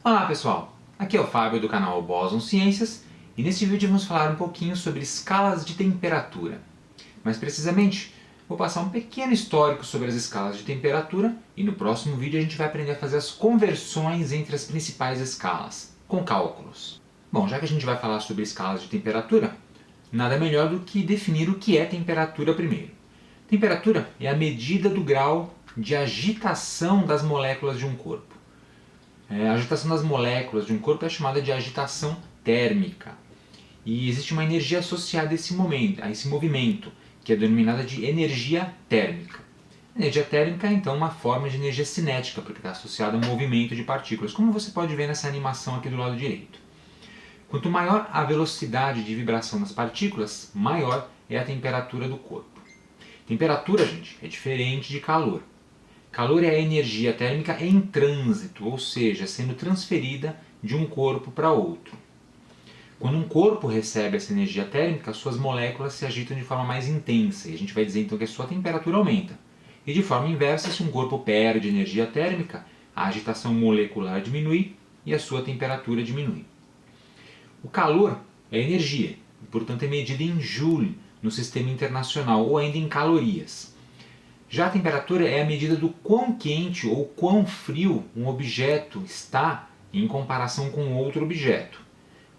Olá pessoal, aqui é o Fábio do canal Boson Ciências e neste vídeo vamos falar um pouquinho sobre escalas de temperatura. Mais precisamente, vou passar um pequeno histórico sobre as escalas de temperatura e no próximo vídeo a gente vai aprender a fazer as conversões entre as principais escalas, com cálculos. Bom, já que a gente vai falar sobre escalas de temperatura, nada melhor do que definir o que é temperatura primeiro. Temperatura é a medida do grau de agitação das moléculas de um corpo. A agitação das moléculas de um corpo é chamada de agitação térmica. E existe uma energia associada a esse movimento, que é denominada de energia térmica. A energia térmica é então uma forma de energia cinética, porque está associada ao movimento de partículas, como você pode ver nessa animação aqui do lado direito. Quanto maior a velocidade de vibração das partículas, maior é a temperatura do corpo. Temperatura, gente, é diferente de calor. Calor é a energia térmica em trânsito, ou seja, sendo transferida de um corpo para outro. Quando um corpo recebe essa energia térmica, suas moléculas se agitam de forma mais intensa, e a gente vai dizer então que a sua temperatura aumenta. E de forma inversa, se um corpo perde energia térmica, a agitação molecular diminui e a sua temperatura diminui. O calor é energia, e portanto é medido em joule no sistema internacional, ou ainda em calorias. Já a temperatura é a medida do quão quente ou quão frio um objeto está em comparação com outro objeto.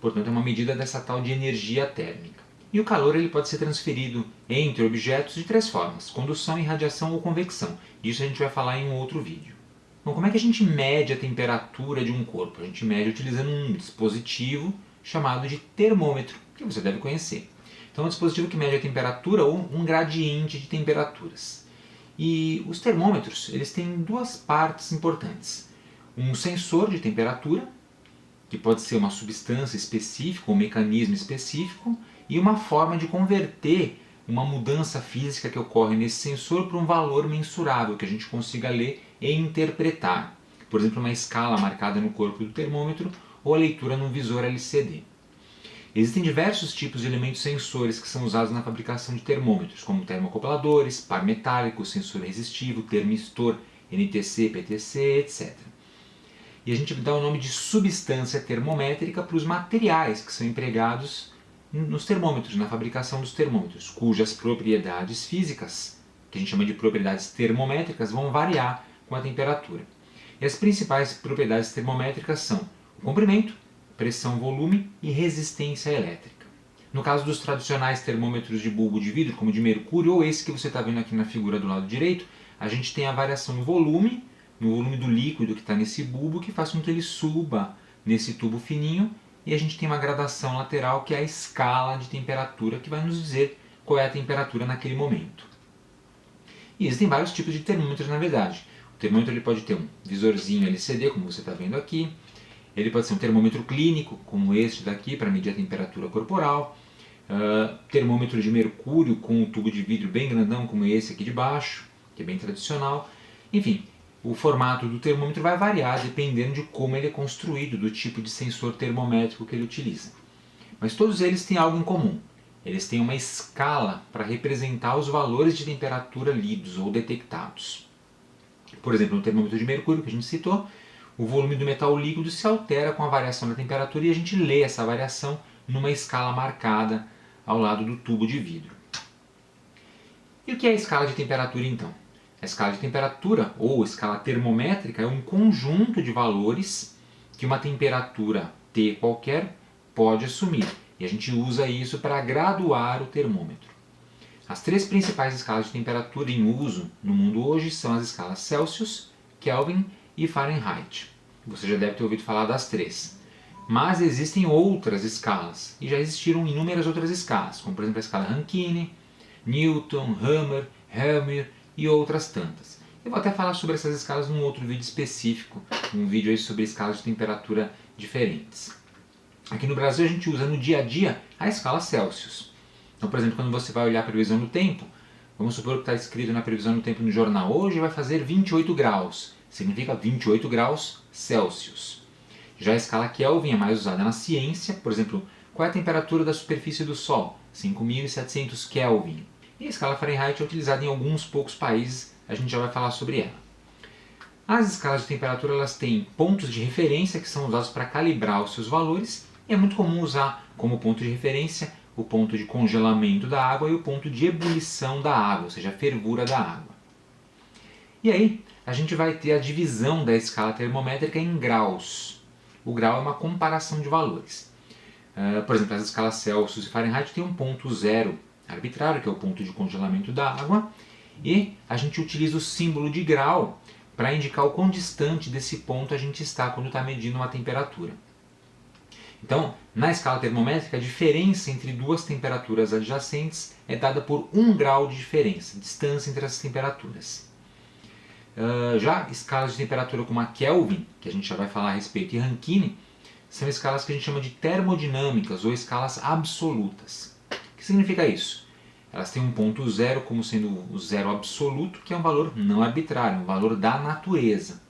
Portanto, é uma medida dessa tal de energia térmica. E o calor ele pode ser transferido entre objetos de três formas: condução, irradiação ou convecção. Disso a gente vai falar em um outro vídeo. Bom, como é que a gente mede a temperatura de um corpo? A gente mede utilizando um dispositivo chamado de termômetro, que você deve conhecer. Então, é um dispositivo que mede a temperatura ou um gradiente de temperaturas. E os termômetros eles têm duas partes importantes. Um sensor de temperatura, que pode ser uma substância específica, um mecanismo específico, e uma forma de converter uma mudança física que ocorre nesse sensor para um valor mensurável, que a gente consiga ler e interpretar. Por exemplo, uma escala marcada no corpo do termômetro ou a leitura num visor LCD. Existem diversos tipos de elementos sensores que são usados na fabricação de termômetros, como termoacopladores, par metálico, sensor resistivo, termistor, NTC, PTC, etc. E a gente dá o nome de substância termométrica para os materiais que são empregados nos termômetros, na fabricação dos termômetros, cujas propriedades físicas, que a gente chama de propriedades termométricas, vão variar com a temperatura. E as principais propriedades termométricas são o comprimento, pressão, volume e resistência elétrica. No caso dos tradicionais termômetros de bulbo de vidro, como o de mercúrio, ou esse que você está vendo aqui na figura do lado direito, a gente tem a variação no volume do líquido que está nesse bulbo, que faz com que ele suba nesse tubo fininho, e a gente tem uma gradação lateral, que é a escala de temperatura, que vai nos dizer qual é a temperatura naquele momento. E existem vários tipos de termômetros, na verdade. O termômetro ele pode ter um visorzinho LCD, como você está vendo aqui. Ele pode ser um termômetro clínico, como este daqui, para medir a temperatura corporal. Termômetro de mercúrio com um tubo de vidro bem grandão, como esse aqui de baixo, que é bem tradicional. Enfim, o formato do termômetro vai variar dependendo de como ele é construído, do tipo de sensor termométrico que ele utiliza. Mas todos eles têm algo em comum. Eles têm uma escala para representar os valores de temperatura lidos ou detectados. Por exemplo, no termômetro de mercúrio que a gente citou, o volume do metal líquido se altera com a variação da temperatura e a gente lê essa variação numa escala marcada ao lado do tubo de vidro. E o que é a escala de temperatura então? A escala de temperatura, ou escala termométrica, é um conjunto de valores que uma temperatura T qualquer pode assumir. E a gente usa isso para graduar o termômetro. As três principais escalas de temperatura em uso no mundo hoje são as escalas Celsius, Kelvin e Fahrenheit. Você já deve ter ouvido falar das três. Mas existem outras escalas, e já existiram inúmeras outras escalas, como por exemplo a escala Rankine, Newton, Hammer, Helmholtz e outras tantas. Eu vou até falar sobre essas escalas num outro vídeo específico, um vídeo aí sobre escalas de temperatura diferentes. Aqui no Brasil a gente usa no dia a dia a escala Celsius. Então, por exemplo, quando você vai olhar a previsão do tempo, vamos supor que está escrito na previsão do tempo no jornal: hoje vai fazer 28 graus. Significa 28 graus Celsius. Já a escala Kelvin é mais usada na ciência. Por exemplo, qual é a temperatura da superfície do Sol? 5.700 Kelvin. E a escala Fahrenheit é utilizada em alguns poucos países, a gente já vai falar sobre ela. As escalas de temperatura elas têm pontos de referência que são usados para calibrar os seus valores, e é muito comum usar como ponto de referência o ponto de congelamento da água e o ponto de ebulição da água, ou seja, a fervura da água. E aí, a gente vai ter a divisão da escala termométrica em graus. O grau é uma comparação de valores. Por exemplo, as escalas Celsius e Fahrenheit têm um ponto zero arbitrário, que é o ponto de congelamento da água, e a gente utiliza o símbolo de grau para indicar o quão distante desse ponto a gente está quando está medindo uma temperatura. Então, na escala termométrica, a diferença entre duas temperaturas adjacentes é dada por 1 grau de diferença, distância entre as temperaturas. Já escalas de temperatura como a Kelvin, que a gente já vai falar a respeito, e Rankine, são escalas que a gente chama de termodinâmicas ou escalas absolutas. O que significa isso? Elas têm um ponto zero como sendo o zero absoluto, que é um valor não arbitrário, um valor da natureza.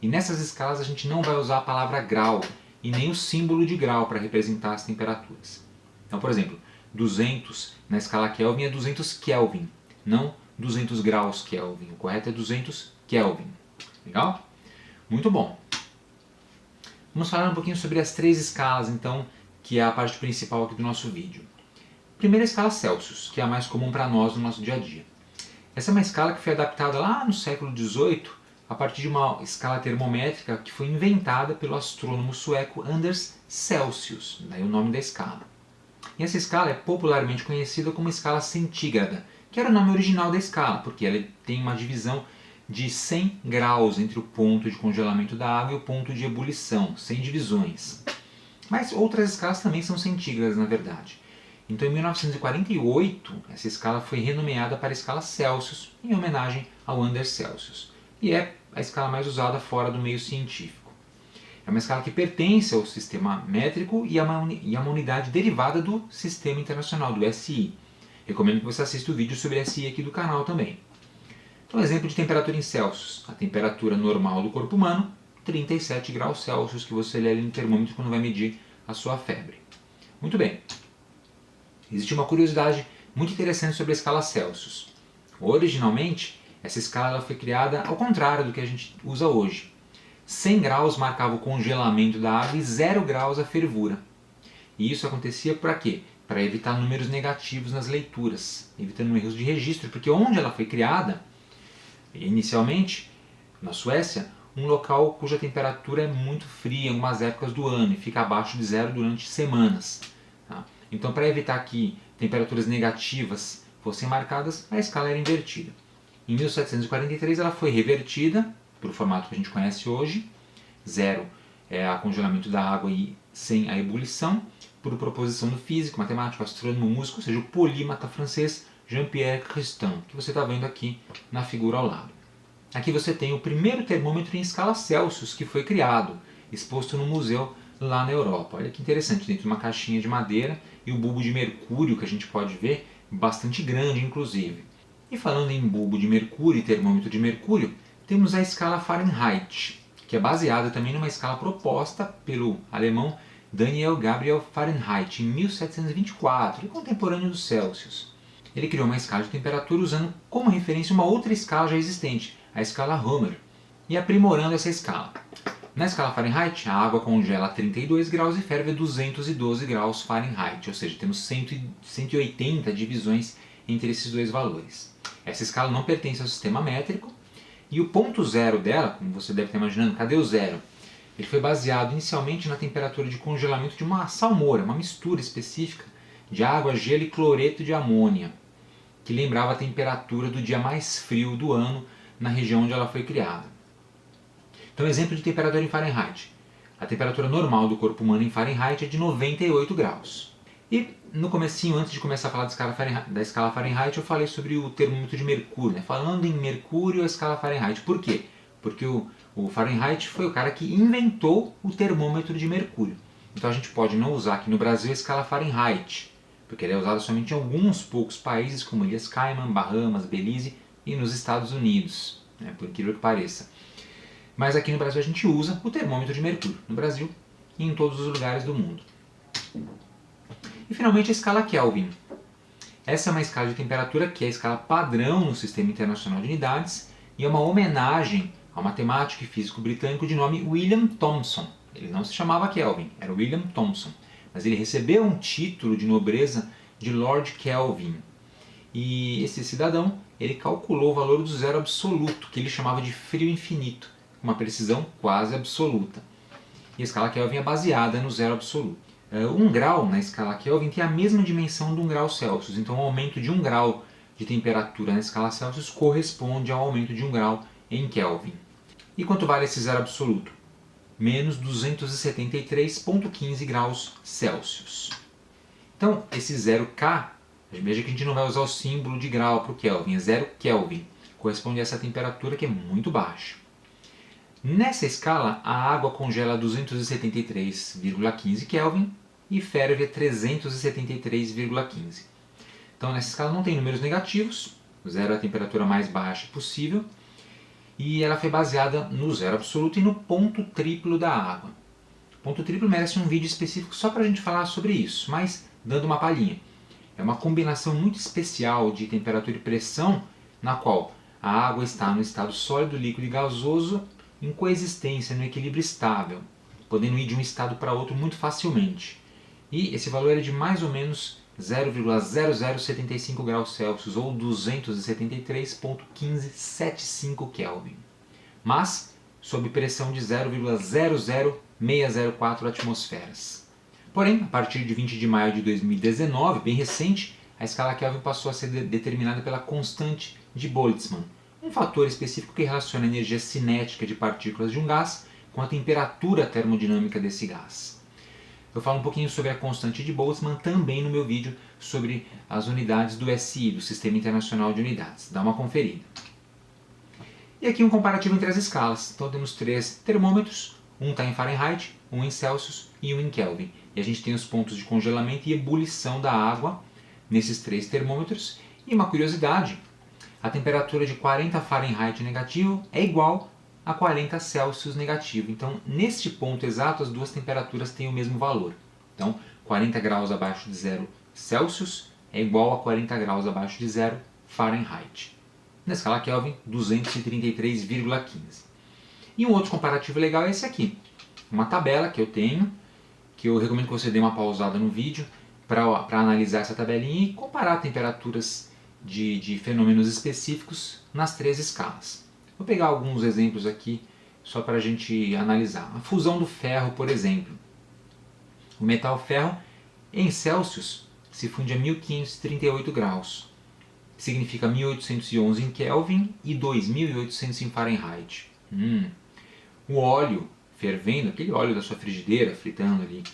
E nessas escalas a gente não vai usar a palavra grau e nem o símbolo de grau para representar as temperaturas. Então, por exemplo, 200 na escala Kelvin é 200 Kelvin, não 200 graus Kelvin. O correto é 200 Kelvin. Legal? Muito bom. Vamos falar um pouquinho sobre as 3 escalas, então, que é a parte principal aqui do nosso vídeo. Primeira escala Celsius, que é a mais comum para nós no nosso dia a dia. Essa é uma escala que foi adaptada lá no século XVIII a partir de uma escala termométrica que foi inventada pelo astrônomo sueco Anders Celsius, daí o nome da escala. E essa escala é popularmente conhecida como escala centígrada, que era o nome original da escala, porque ela tem uma divisão de 100 graus entre o ponto de congelamento da água e o ponto de ebulição, 100 divisões. Mas outras escalas também são centígradas, na verdade. Então, em 1948, essa escala foi renomeada para a escala Celsius, em homenagem ao Anders Celsius. E é a escala mais usada fora do meio científico. É uma escala que pertence ao sistema métrico e é uma unidade derivada do Sistema Internacional, do SI. Recomendo que você assista o vídeo sobre SI aqui do canal também. Então, exemplo de temperatura em Celsius. A temperatura normal do corpo humano, 37 graus Celsius, que você lê ali no termômetro quando vai medir a sua febre. Muito bem. Existe uma curiosidade muito interessante sobre a escala Celsius. Originalmente, essa escala foi criada ao contrário do que a gente usa hoje. 100 graus marcava o congelamento da água e 0 graus a fervura. E isso acontecia para quê? Para evitar números negativos nas leituras, evitando erros de registro, porque onde ela foi criada, inicialmente, na Suécia, um local cuja temperatura é muito fria em algumas épocas do ano e fica abaixo de zero durante semanas. Tá? Então, para evitar que temperaturas negativas fossem marcadas, a escala era invertida. Em 1743 ela foi revertida para o formato que a gente conhece hoje. 0 é o congelamento da água e 100 a ebulição, por proposição do físico, matemático, astrônomo, músico, ou seja, o polímata francês Jean-Pierre Christin, que você está vendo aqui na figura ao lado. Aqui você tem o primeiro termômetro em escala Celsius que foi criado, exposto no museu lá na Europa. Olha que interessante, dentro de uma caixinha de madeira e o bulbo de mercúrio que a gente pode ver, bastante grande inclusive. E falando em bulbo de mercúrio e termômetro de mercúrio, temos a escala Fahrenheit, que é baseada também numa escala proposta pelo alemão Daniel Gabriel Fahrenheit em 1724, e contemporâneo do Celsius. Ele criou uma escala de temperatura usando como referência uma outra escala já existente, a escala Homer, e aprimorando essa escala. Na escala Fahrenheit, a água congela a 32 graus e ferve a 212 graus Fahrenheit, ou seja, temos 180 divisões entre esses dois valores. Essa escala não pertence ao sistema métrico, e o ponto zero dela, como você deve estar imaginando, cadê o zero? Ele foi baseado inicialmente na temperatura de congelamento de uma salmoura, uma mistura específica de água, gelo e cloreto de amônia, que lembrava a temperatura do dia mais frio do ano na região onde ela foi criada. Então, exemplo de temperatura em Fahrenheit. A temperatura normal do corpo humano em Fahrenheit é de 98 graus. E no comecinho, antes de começar a falar da escala Fahrenheit, eu falei sobre o termômetro de mercúrio. Né? Falando em mercúrio, a escala Fahrenheit. Por quê? Porque o Fahrenheit foi o cara que inventou o termômetro de mercúrio. Então a gente pode não usar aqui no Brasil a escala Fahrenheit, porque ele é usado somente em alguns poucos países, como Ilhas Cayman, Bahamas, Belize e nos Estados Unidos, né? Por incrível que pareça. Mas aqui no Brasil a gente usa o termômetro de mercúrio, no Brasil e em todos os lugares do mundo. E finalmente a escala Kelvin. Essa é uma escala de temperatura que é a escala padrão no Sistema Internacional de Unidades e é uma homenagem ao matemático e físico britânico de nome William Thomson. Ele não se chamava Kelvin, era William Thomson, mas ele recebeu um título de nobreza de Lord Kelvin. E esse cidadão, ele calculou o valor do zero absoluto, que ele chamava de frio infinito, com uma precisão quase absoluta. E a escala Kelvin é baseada no zero absoluto. 1 grau na escala Kelvin tem a mesma dimensão de 1 grau Celsius, então o aumento de 1 grau de temperatura na escala Celsius corresponde ao aumento de 1 grau em Kelvin. E quanto vale esse zero absoluto? Menos 273,15 graus Celsius. Então, esse 0K, veja que a gente não vai usar o símbolo de grau para o Kelvin, é 0 Kelvin, corresponde a essa temperatura que é muito baixa. Nessa escala, a água congela a 273,15 Kelvin e ferve a 373,15. Então, nessa escala não tem números negativos, o zero é a temperatura mais baixa possível, e ela foi baseada no zero absoluto e no ponto triplo da água. O ponto triplo merece um vídeo específico só para a gente falar sobre isso, mas dando uma palhinha. É uma combinação muito especial de temperatura e pressão, na qual a água está no estado sólido, líquido e gasoso, em coexistência, no equilíbrio estável, podendo ir de um estado para outro muito facilmente. E esse valor é de mais ou menos 0,0075 graus Celsius ou 273,1575 Kelvin, mas sob pressão de 0,00604 atmosferas. Porém, a partir de 20 de maio de 2019, bem recente, a escala Kelvin passou a ser determinada pela constante de Boltzmann, um fator específico que relaciona a energia cinética de partículas de um gás com a temperatura termodinâmica desse gás. Eu falo um pouquinho sobre a constante de Boltzmann também no meu vídeo sobre as unidades do SI, do Sistema Internacional de Unidades. Dá uma conferida. E aqui um comparativo entre as escalas. Então temos 3 termômetros, um está em Fahrenheit, um em Celsius e um em Kelvin. E a gente tem os pontos de congelamento e ebulição da água nesses 3 termômetros. E uma curiosidade, a temperatura de 40 Fahrenheit negativo é igual a 40 Celsius negativo. Então, neste ponto exato, as duas temperaturas têm o mesmo valor. Então, 40 graus abaixo de 0 Celsius é igual a 40 graus abaixo de 0 Fahrenheit. Na escala Kelvin, 233,15. E um outro comparativo legal é esse aqui. Uma tabela que eu tenho, que eu recomendo que você dê uma pausada no vídeo para analisar essa tabelinha e comparar temperaturas de fenômenos específicos nas 3 escalas. Vou pegar alguns exemplos aqui só para a gente analisar. A fusão do ferro, por exemplo. O metal ferro em Celsius se funde a 1538 graus. Significa 1811 em Kelvin e 2800 em Fahrenheit. O óleo fervendo, aquele óleo da sua frigideira, fritando ali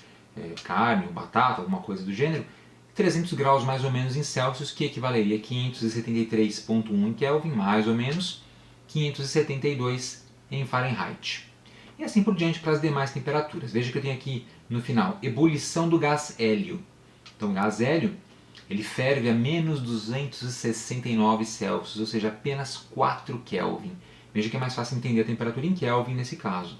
carne ou batata, alguma coisa do gênero, 300 graus mais ou menos em Celsius, que equivaleria a 573,1 em Kelvin, mais ou menos, 572 em Fahrenheit. E assim por diante para as demais temperaturas. Veja que eu tenho aqui no final ebulição do gás hélio. Então o gás hélio ele ferve a menos 269 Celsius, ou seja, apenas 4 Kelvin. Veja que é mais fácil entender a temperatura em Kelvin nesse caso,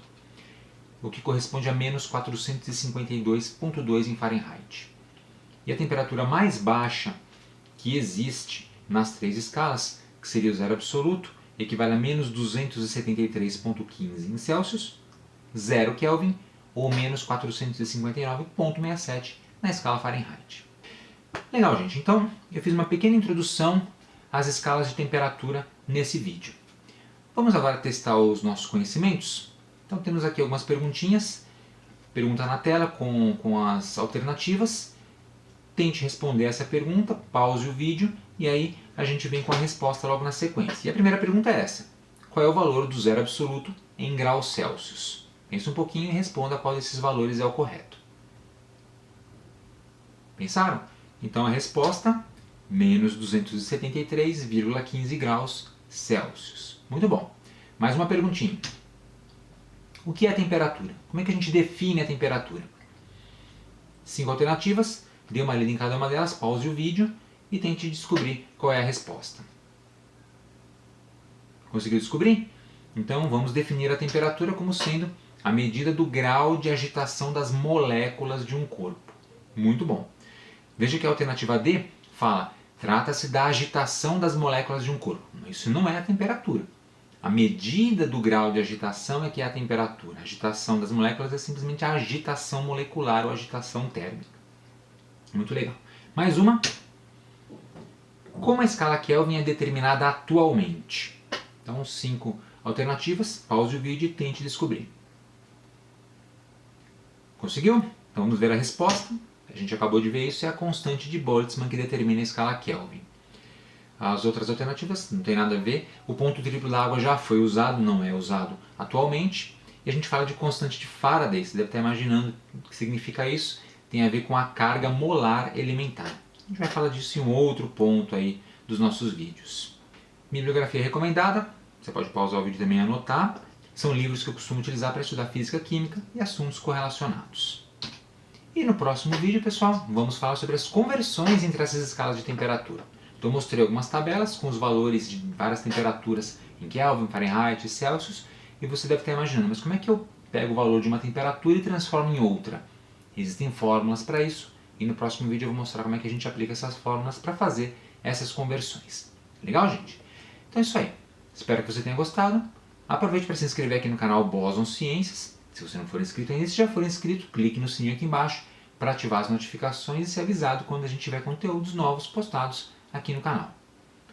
o que corresponde a menos 452,2 em Fahrenheit. E a temperatura mais baixa que existe nas 3 escalas, que seria o zero absoluto, equivale a menos 273,15 em Celsius, 0 Kelvin, ou menos 459,67 na escala Fahrenheit. Legal, gente. Então, eu fiz uma pequena introdução às escalas de temperatura nesse vídeo. Vamos agora testar os nossos conhecimentos? Então, temos aqui algumas perguntinhas. Pergunta na tela com as alternativas. Tente responder essa pergunta, pause o vídeo e aí a gente vem com a resposta logo na sequência. E a primeira pergunta é essa. Qual é o valor do zero absoluto em graus Celsius? Pense um pouquinho e responda qual desses valores é o correto. Pensaram? Então a resposta, menos 273,15 graus Celsius. Muito bom. Mais uma perguntinha. O que é a temperatura? Como é que a gente define a temperatura? 5 alternativas, dê uma lida em cada uma delas, pause o vídeo e tente descobrir qual é a resposta. Conseguiu descobrir? Então vamos definir a temperatura como sendo a medida do grau de agitação das moléculas de um corpo. Muito bom. Veja que a alternativa D fala, trata-se da agitação das moléculas de um corpo. Isso não é a temperatura. A medida do grau de agitação é que é a temperatura. A agitação das moléculas é simplesmente a agitação molecular ou agitação térmica. Muito legal. Mais uma. Como a escala Kelvin é determinada atualmente? Então, 5 alternativas. Pause o vídeo e tente descobrir. Conseguiu? Então vamos ver a resposta. A gente acabou de ver isso, é a constante de Boltzmann que determina a escala Kelvin. As outras alternativas não tem nada a ver. O ponto triplo da água já foi usado, não é usado atualmente. E a gente fala de constante de Faraday. Você deve estar imaginando o que significa isso. Tem a ver com a carga molar elementar. A gente vai falar disso em um outro ponto aí dos nossos vídeos. Bibliografia recomendada. Você pode pausar o vídeo também e anotar. São livros que eu costumo utilizar para estudar física química e assuntos correlacionados. E no próximo vídeo, pessoal, vamos falar sobre as conversões entre essas escalas de temperatura. Então, eu mostrei algumas tabelas com os valores de várias temperaturas em Kelvin, Fahrenheit e Celsius, e você deve estar imaginando, mas como é que eu pego o valor de uma temperatura e transformo em outra? Existem fórmulas para isso, e no próximo vídeo eu vou mostrar como é que a gente aplica essas fórmulas para fazer essas conversões. Legal, gente? Então é isso aí. Espero que você tenha gostado. Aproveite para se inscrever aqui no canal Boson Ciências. Se você não for inscrito ainda, se já for inscrito, clique no sininho aqui embaixo para ativar as notificações e ser avisado quando a gente tiver conteúdos novos postados aqui no canal.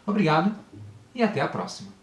Obrigado e até a próxima!